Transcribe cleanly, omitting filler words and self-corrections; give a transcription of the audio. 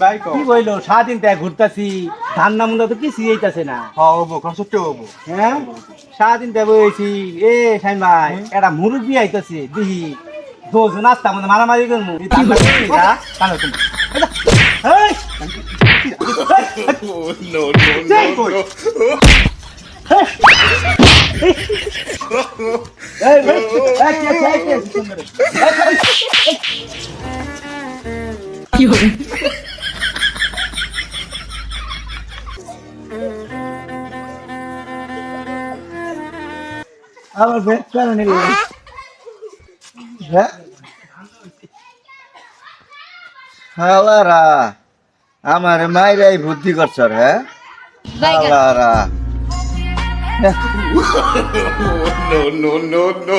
ভাই কো কি কইলো সারাদিন তাই ঘুরতাছি ধান্না মুন্ডা তো কিছুই হইতাছে না হবো কনসেপ্টে হবো হ্যাঁ সারাদিন তাই বইছি এ শাইন ভাই একটা মুরব্বি আইতাছে দেখি দুজন আসতা মানে মারামারি করবো কালো তুমি এই No, Say no, it. no. এই কি হবে আমার বেশ কেন নিলি হ্যাঁ হালারা আমার মাইরাই বুদ্ধি করছ হ্যাঁ হালারা No, no, no, no.